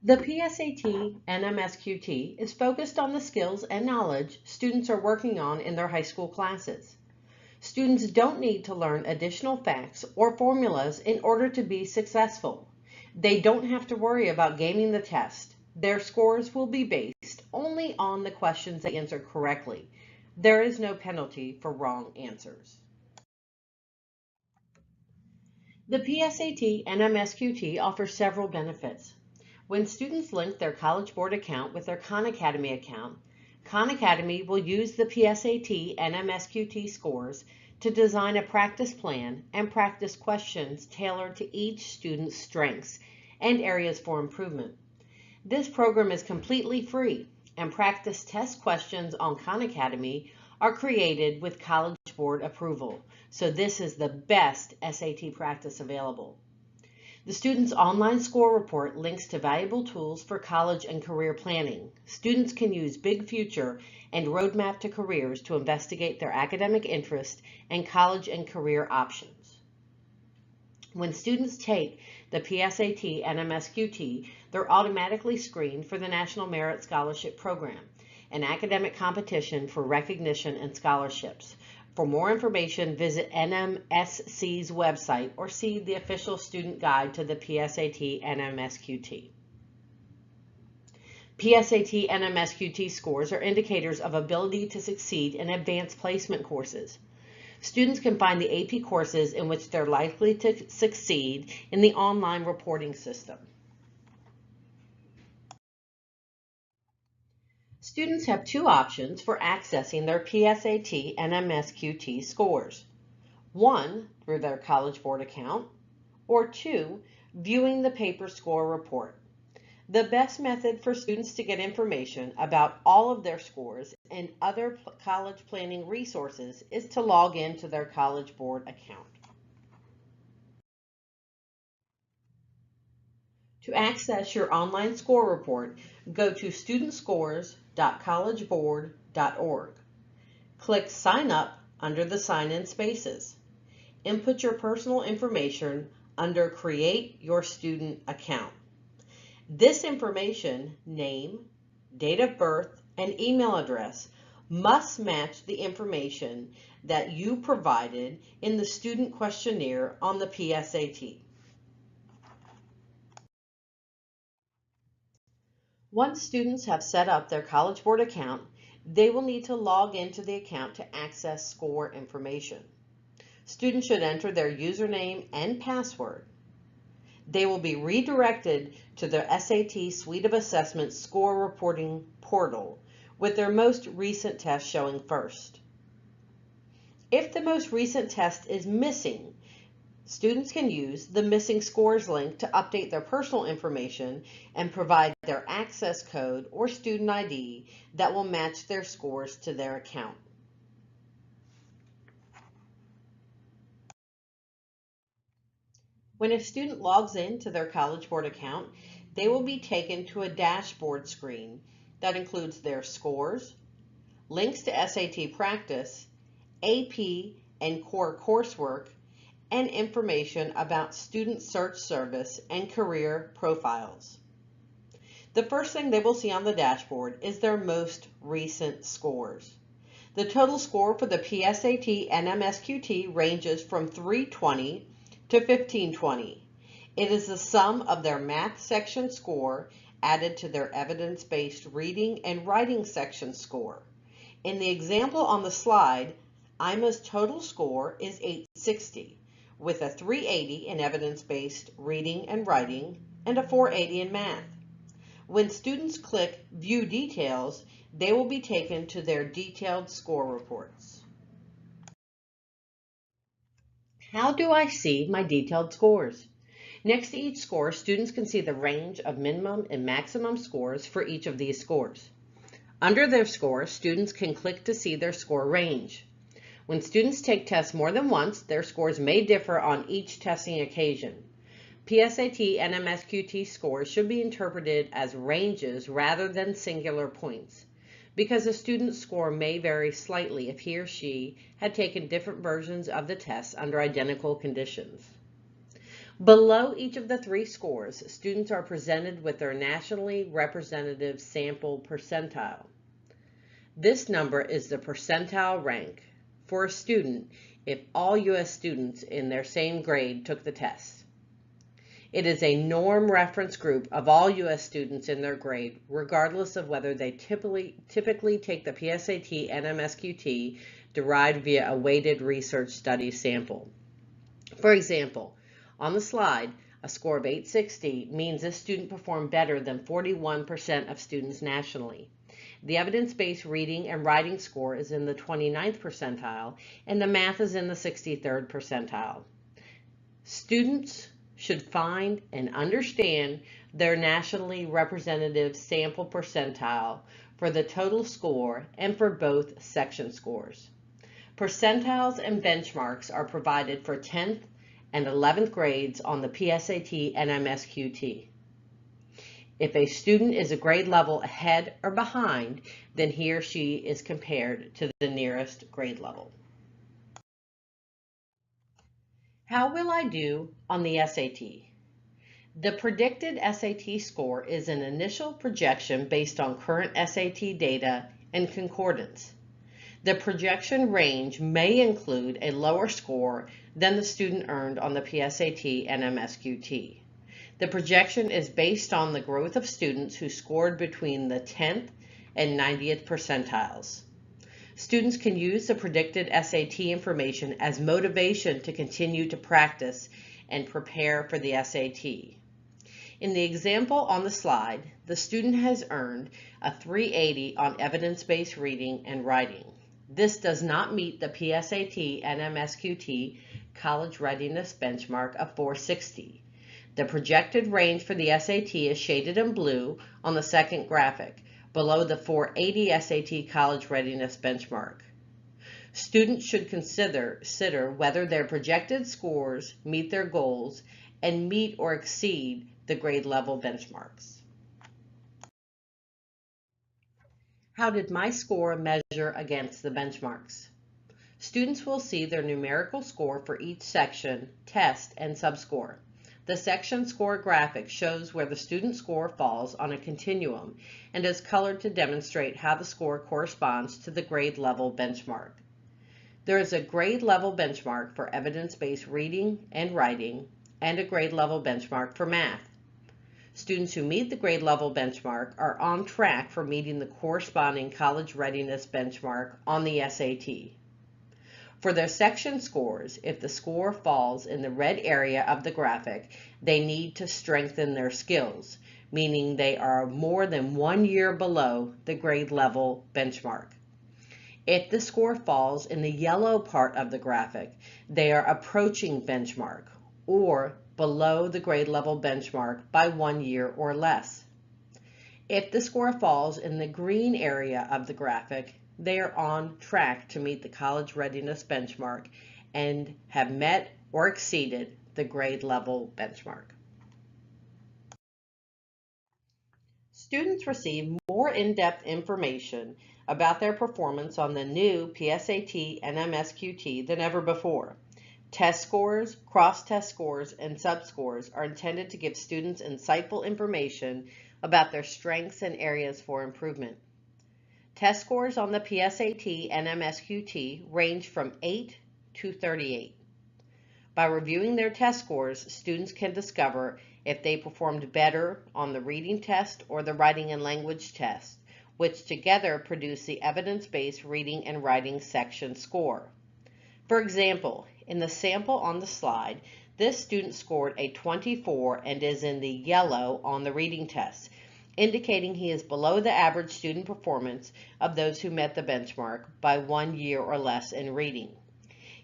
The PSAT and MSQT is focused on the skills and knowledge students are working on in their high school classes. Students don't need to learn additional facts or formulas in order to be successful. They don't have to worry about gaming the test. Their scores will be based only on the questions they answer correctly. There is no penalty for wrong answers. The PSAT and MSQT offer several benefits. When students link their College Board account with their Khan Academy account, Khan Academy will use the PSAT and MSQT scores to design a practice plan and practice questions tailored to each student's strengths and areas for improvement. This program is completely free, and practice test questions on Khan Academy are created with College Board approval, so this is the best SAT practice available. The student's online score report links to valuable tools for college and career planning. Students can use Big Future and Roadmap to Careers to investigate their academic interest and college and career options. When students take the PSAT and MSQT, they're automatically screened for the National Merit Scholarship Program, an academic competition for recognition and scholarships. For more information, visit NMSC's website or see the official student guide to the PSAT and MSQT. PSAT and MSQT scores are indicators of ability to succeed in advanced placement courses. Students can find the AP courses in which they're likely to succeed in the online reporting system. Students have two options for accessing their PSAT and MSQT scores. One, through their College Board account, or two, viewing the paper score report. The best method for students to get information about all of their scores and other college planning resources is to log into their College Board account. To access your online score report, go to studentscores.collegeboard.org. Click Sign Up under the sign-in spaces. Input your personal information under Create Your Student Account. This information, name, date of birth, and email address, must match the information that you provided in the student questionnaire on the PSAT. Once students have set up their College Board account, they will need to log into the account to access score information. Students should enter their username and password. They will be redirected to the SAT Suite of Assessments score reporting portal with their most recent test showing first. If the most recent test is missing, students can use the Missing Scores link to update their personal information and provide their access code or student ID that will match their scores to their account. When a student logs into their College Board account, they will be taken to a dashboard screen that includes their scores, links to SAT practice, AP and core coursework, and information about student search service and career profiles. The first thing they will see on the dashboard is their most recent scores. The total score for the PSAT and MSQT ranges from 320 to 1520. It is the sum of their math section score added to their evidence-based reading and writing section score. In the example on the slide, IMA's total score is 860, with a 380 in evidence-based reading and writing and a 480 in math. When students click View Details, they will be taken to their detailed score reports. How do I see my detailed scores? Next to each score, students can see the range of minimum and maximum scores for each of these scores. Under their score, students can click to see their score range. When students take tests more than once, their scores may differ on each testing occasion. PSAT and MSQT scores should be interpreted as ranges rather than singular points, because a student's score may vary slightly if he or she had taken different versions of the test under identical conditions. Below each of the three scores, students are presented with their nationally representative sample percentile. This number is the percentile rank for a student if all U.S. students in their same grade took the test. It is a norm reference group of all U.S. students in their grade, regardless of whether they typically take the PSAT and MSQT derived via a weighted research study sample. For example, on the slide, a score of 860 means this student performed better than 41% of students nationally. The evidence-based reading and writing score is in the 29th percentile, and the math is in the 63rd percentile. Students should find and understand their nationally representative sample percentile for the total score and for both section scores. Percentiles and benchmarks are provided for 10th and 11th grades on the PSAT and MSQT. If a student is a grade level ahead or behind, then he or she is compared to the nearest grade level. How will I do on the SAT? The predicted SAT score is an initial projection based on current SAT data and concordance. The projection range may include a lower score than the student earned on the PSAT and MSQT. The projection is based on the growth of students who scored between the 10th and 90th percentiles. Students can use the predicted SAT information as motivation to continue to practice and prepare for the SAT. In the example on the slide, the student has earned a 380 on evidence-based reading and writing. This does not meet the PSAT and MSQT college readiness benchmark of 460. The projected range for the SAT is shaded in blue on the second graphic, below the 480 SAT college readiness benchmark. Students should consider whether their projected scores meet their goals and meet or exceed the grade level benchmarks. How did my score measure against the benchmarks? Students will see their numerical score for each section, test, and subscore. The section score graphic shows where the student score falls on a continuum and is colored to demonstrate how the score corresponds to the grade level benchmark. There is a grade level benchmark for evidence-based reading and writing and a grade level benchmark for math. Students who meet the grade level benchmark are on track for meeting the corresponding college readiness benchmark on the SAT. For their section scores, if the score falls in the red area of the graphic, they need to strengthen their skills, meaning they are more than 1 year below the grade level benchmark. If the score falls in the yellow part of the graphic, they are approaching benchmark or below the grade level benchmark by 1 year or less. If the score falls in the green area of the graphic, they are on track to meet the college readiness benchmark and have met or exceeded the grade level benchmark. Students receive more in-depth information about their performance on the new PSAT and MSQT than ever before. Test scores, cross-test scores, and sub-scores are intended to give students insightful information about their strengths and areas for improvement. Test scores on the PSAT and MSQT range from 8 to 38. By reviewing their test scores, students can discover if they performed better on the reading test or the writing and language test, which together produce the evidence-based reading and writing section score. For example, in the sample on the slide, this student scored a 24 and is in the yellow on the reading test, indicating he is below the average student performance of those who met the benchmark by 1 year or less in reading.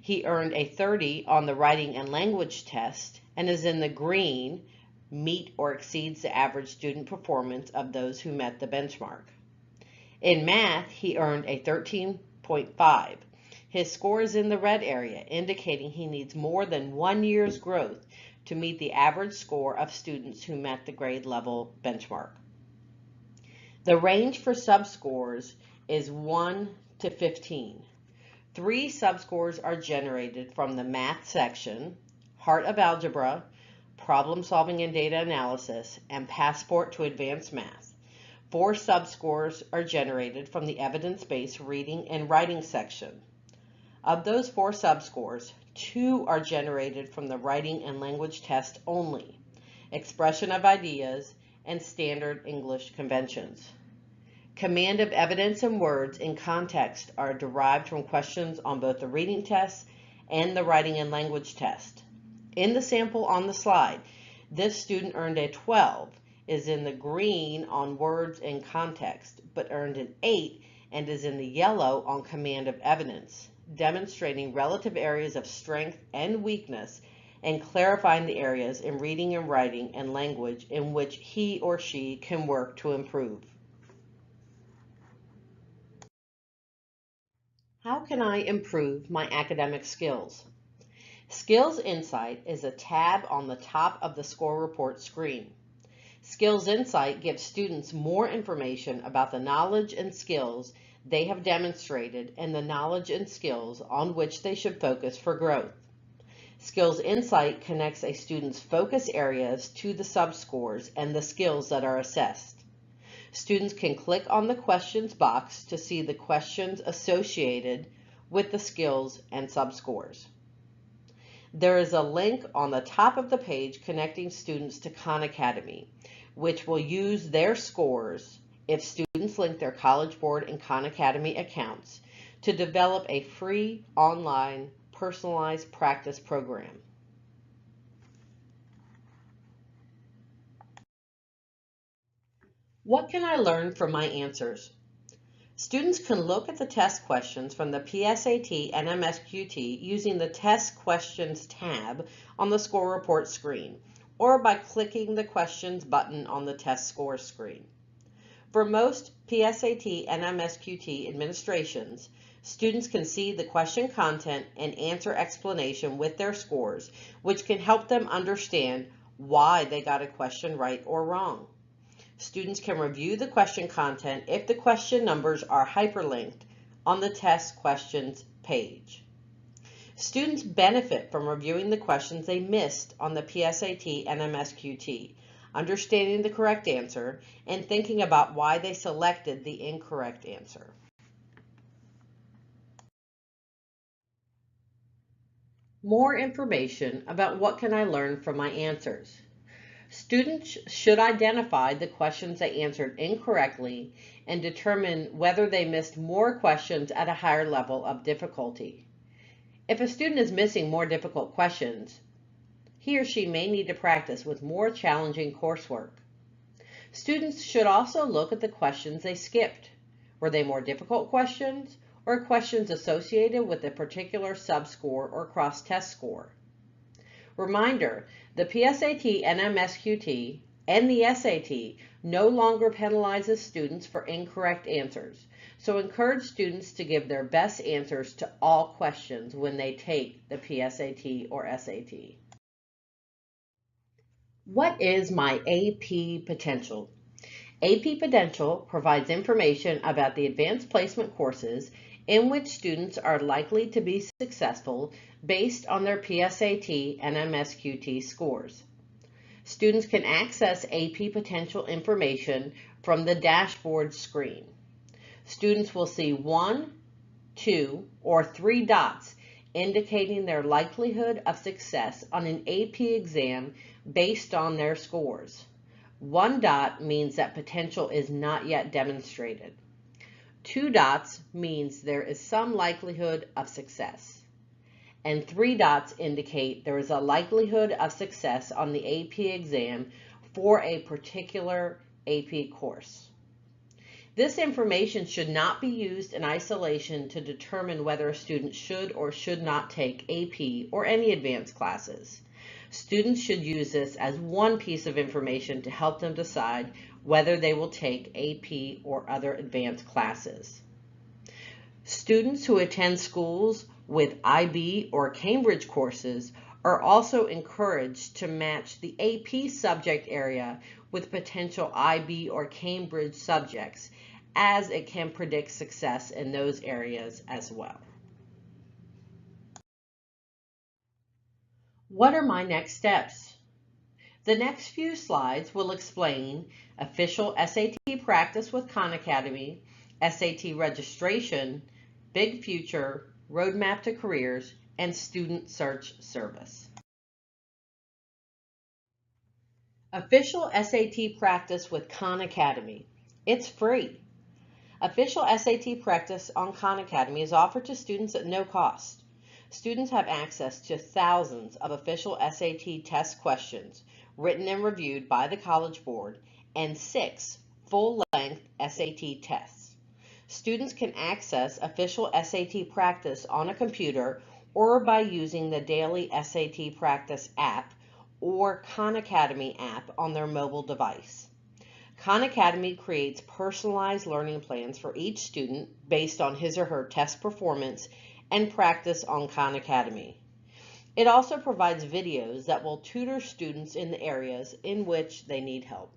He earned a 30 on the writing and language test and is in the green, meet or exceeds the average student performance of those who met the benchmark. In math, he earned a 13.5. His score is in the red area, indicating he needs more than 1 year's growth to meet the average score of students who met the grade level benchmark. The range for subscores is 1 to 15. 3 subscores are generated from the math section, heart of algebra, problem solving and data analysis, and passport to advanced math. 4 subscores are generated from the evidence-based reading and writing section. Of those 4 subscores, 2 are generated from the writing and language test only, expression of ideas, and standard English conventions. Command of evidence and words in context are derived from questions on both the reading test and the writing and language test. In the sample on the slide, this student earned a 12, is in the green on words in context, but earned an 8 and is in the yellow on command of evidence, demonstrating relative areas of strength and weakness and clarifying the areas in reading and writing and language in which he or she can work to improve. How can I improve my academic skills? Skills Insight is a tab on the top of the score report screen. Skills Insight gives students more information about the knowledge and skills they have demonstrated and the knowledge and skills on which they should focus for growth. Skills Insight connects a student's focus areas to the subscores and the skills that are assessed. Students can click on the questions box to see the questions associated with the skills and subscores. There is a link on the top of the page connecting students to Khan Academy, which will use their scores if students link their College Board and Khan Academy accounts to develop a free online personalized practice program. What can I learn from my answers? Students can look at the test questions from the PSAT and MSQT using the Test Questions tab on the score report screen, or by clicking the Questions button on the test score screen. For most PSAT and MSQT administrations, students can see the question content and answer explanation with their scores, which can help them understand why they got a question right or wrong. Students can review the question content if the question numbers are hyperlinked on the test questions page. Students benefit from reviewing the questions they missed on the PSAT and MSQT, understanding the correct answer, and thinking about why they selected the incorrect answer. More information about what can I learn from my answers. Students should identify the questions they answered incorrectly and determine whether they missed more questions at a higher level of difficulty. If a student is missing more difficult questions, he or she may need to practice with more challenging coursework. Students should also look at the questions they skipped. Were they more difficult questions or questions associated with a particular subscore or cross-test score? Reminder, the PSAT and MSQT and the SAT no longer penalizes students for incorrect answers, so encourage students to give their best answers to all questions when they take the PSAT or SAT. What is my AP potential? AP Potential provides information about the advanced placement courses in which students are likely to be successful based on their PSAT and MSQT scores. Students can access AP Potential information from the dashboard screen. Students will see 1, 2, or 3 dots indicating their likelihood of success on an AP exam based on their scores. 1 dot means that potential is not yet demonstrated. 2 dots means there is some likelihood of success. And 3 dots indicate there is a likelihood of success on the AP exam for a particular AP course. This information should not be used in isolation to determine whether a student should or should not take AP or any advanced classes. Students should use this as one piece of information to help them decide whether they will take AP or other advanced classes. Students who attend schools with IB or Cambridge courses are also encouraged to match the AP subject area with potential IB or Cambridge subjects, as it can predict success in those areas as well. What are my next steps? The next few slides will explain official SAT practice with Khan Academy, SAT registration, Big Future, Roadmap to Careers, and Student Search Service. Official SAT practice with Khan Academy. It's free. Official SAT practice on Khan Academy is offered to students at no cost. Students have access to thousands of official SAT test questions written and reviewed by the College Board and 6 full-length SAT tests. Students can access official SAT practice on a computer or by using the Daily SAT Practice app or Khan Academy app on their mobile device. Khan Academy creates personalized learning plans for each student based on his or her test performance and practice on Khan Academy. It also provides videos that will tutor students in the areas in which they need help.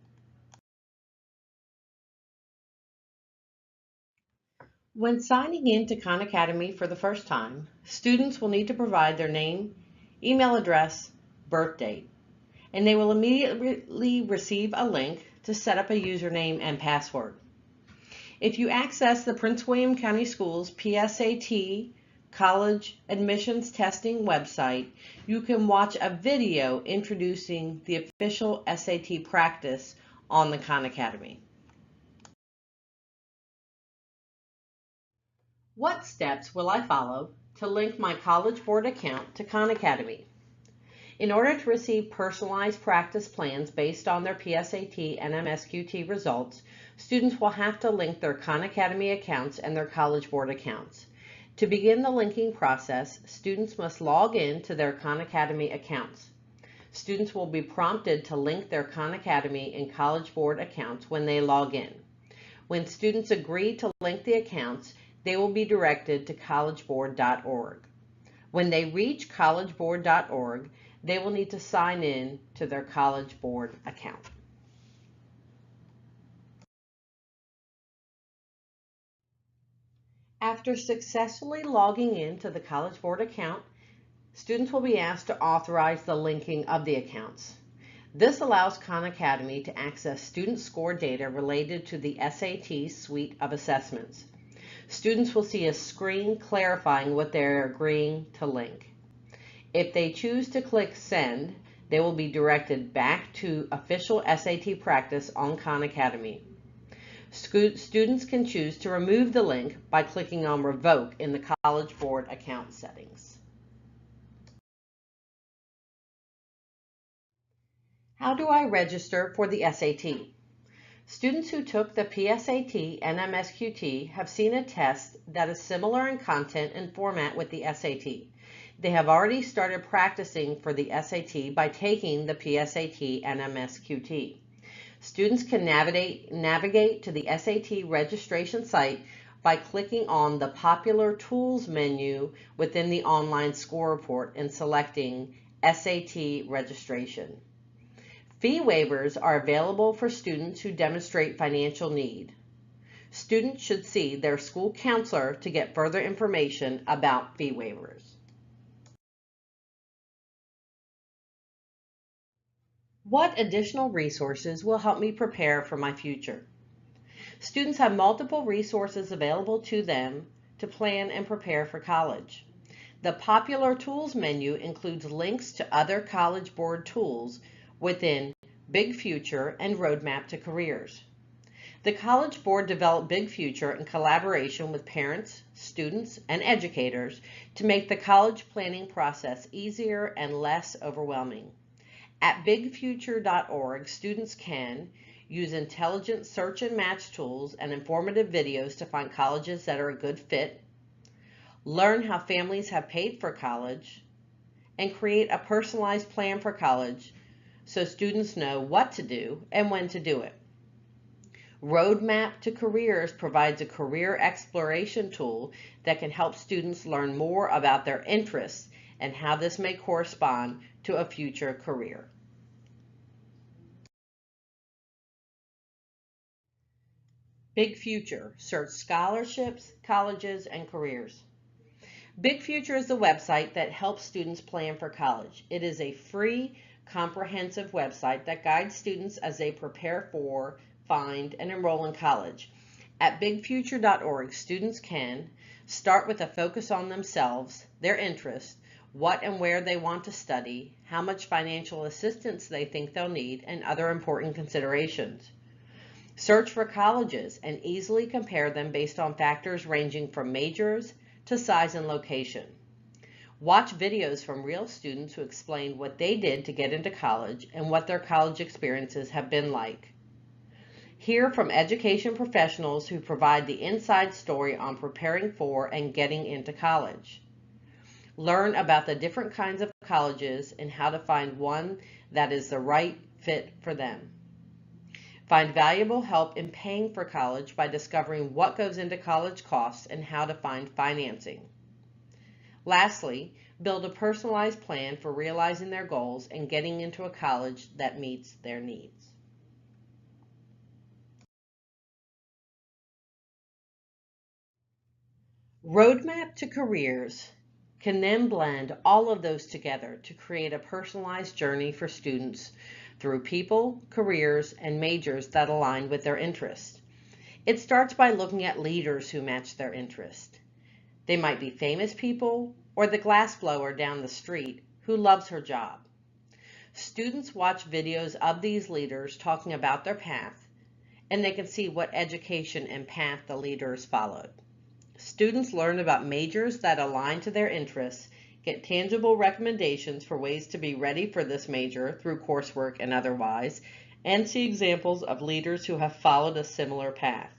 When signing in to Khan Academy for the first time, students will need to provide their name, email address, birth date, and they will immediately receive a link to set up a username and password. If you access the Prince William County Schools PSAT College Admissions Testing website, you can watch a video introducing the official SAT practice on the Khan Academy. What steps will I follow to link my College Board account to Khan Academy? In order to receive personalized practice plans based on their PSAT and MSQT results, students will have to link their Khan Academy accounts and their College Board accounts. To begin the linking process, students must log in to their Khan Academy accounts. Students will be prompted to link their Khan Academy and College Board accounts when they log in. When students agree to link the accounts, they will be directed to collegeboard.org. When they reach collegeboard.org, they will need to sign in to their College Board account. After successfully logging in to the College Board account, students will be asked to authorize the linking of the accounts. This allows Khan Academy to access student score data related to the SAT suite of assessments. Students will see a screen clarifying what they're agreeing to link. If they choose to click Send, they will be directed back to official SAT practice on Khan Academy. Students can choose to remove the link by clicking on Revoke in the College Board account settings. How do I register for the SAT? Students who took the PSAT and MSQT have seen a test that is similar in content and format with the SAT. They have already started practicing for the SAT by taking the PSAT and MSQT. Students can navigate to the SAT registration site by clicking on the Popular Tools menu within the online score report and selecting SAT registration. Fee waivers are available for students who demonstrate financial need. Students should see their school counselor to get further information about fee waivers. What additional resources will help me prepare for my future? Students have multiple resources available to them to plan and prepare for college. The Popular Tools menu includes links to other College Board tools within Big Future and Roadmap to Careers. The College Board developed Big Future in collaboration with parents, students, and educators to make the college planning process easier and less overwhelming. At bigfuture.org, students can use intelligent search and match tools and informative videos to find colleges that are a good fit, learn how families have paid for college, and create a personalized plan for college so students know what to do and when to do it. Roadmap to Careers provides a career exploration tool that can help students learn more about their interests and how this may correspond to a future career. Big Future, search scholarships, colleges, and careers. Big Future is the website that helps students plan for college. It is a free, comprehensive website that guides students as they prepare for, find, and enroll in college. At bigfuture.org, students can start with a focus on themselves, their interests, what and where they want to study, how much financial assistance they think they'll need, and other important considerations. Search for colleges and easily compare them based on factors ranging from majors to size and location. Watch videos from real students who explain what they did to get into college and what their college experiences have been like. Hear from education professionals who provide the inside story on preparing for and getting into college. Learn about the different kinds of colleges and how to find one that is the right fit for them. Find valuable help in paying for college by discovering what goes into college costs and how to find financing. Lastly, build a personalized plan for realizing their goals and getting into a college that meets their needs. Roadmap to Careers can then blend all of those together to create a personalized journey for students through people, careers, and majors that align with their interests. It starts by looking at leaders who match their interest. They might be famous people or the glassblower down the street who loves her job. Students watch videos of these leaders talking about their path, and they can see what education and path the leaders followed. Students learn about majors that align to their interests, get tangible recommendations for ways to be ready for this major through coursework and otherwise, and see examples of leaders who have followed a similar path.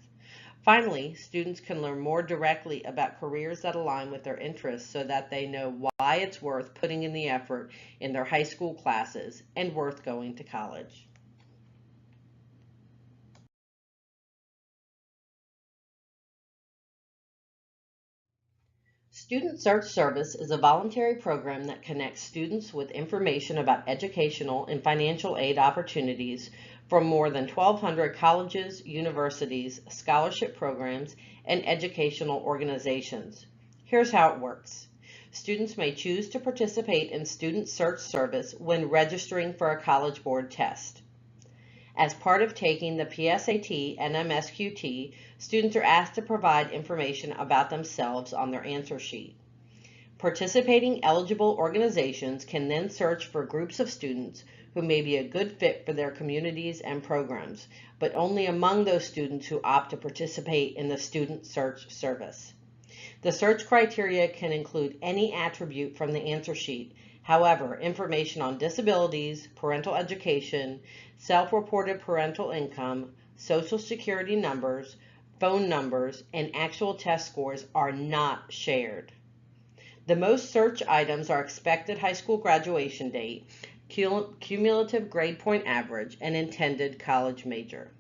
Finally, students can learn more directly about careers that align with their interests so that they know why it's worth putting in the effort in their high school classes and worth going to college. Student Search Service is a voluntary program that connects students with information about educational and financial aid opportunities from more than 1,200 colleges, universities, scholarship programs, and educational organizations. Here's how it works. Students may choose to participate in Student Search Service when registering for a College Board test. As part of taking the PSAT and MSQT, students are asked to provide information about themselves on their answer sheet. Participating eligible organizations can then search for groups of students who may be a good fit for their communities and programs, but only among those students who opt to participate in the Student Search Service. The search criteria can include any attribute from the answer sheet. However, information on disabilities, parental education, self-reported parental income, social security numbers, phone numbers, and actual test scores are not shared. The most search items are expected high school graduation date, cumulative grade point average, and intended college major.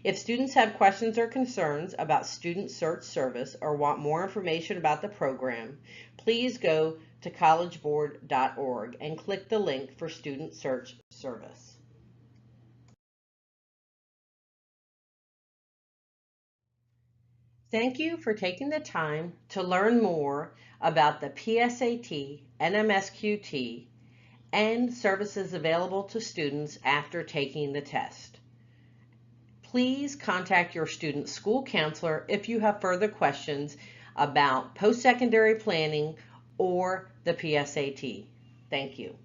If students have questions or concerns about Student Search Service or want more information about the program, please go to collegeboard.org and click the link for Student Search Service. Thank you for taking the time to learn more about the PSAT and MSQT and services available to students after taking the test. Please contact your student school counselor if you have further questions about post-secondary planning or the PSAT. Thank you.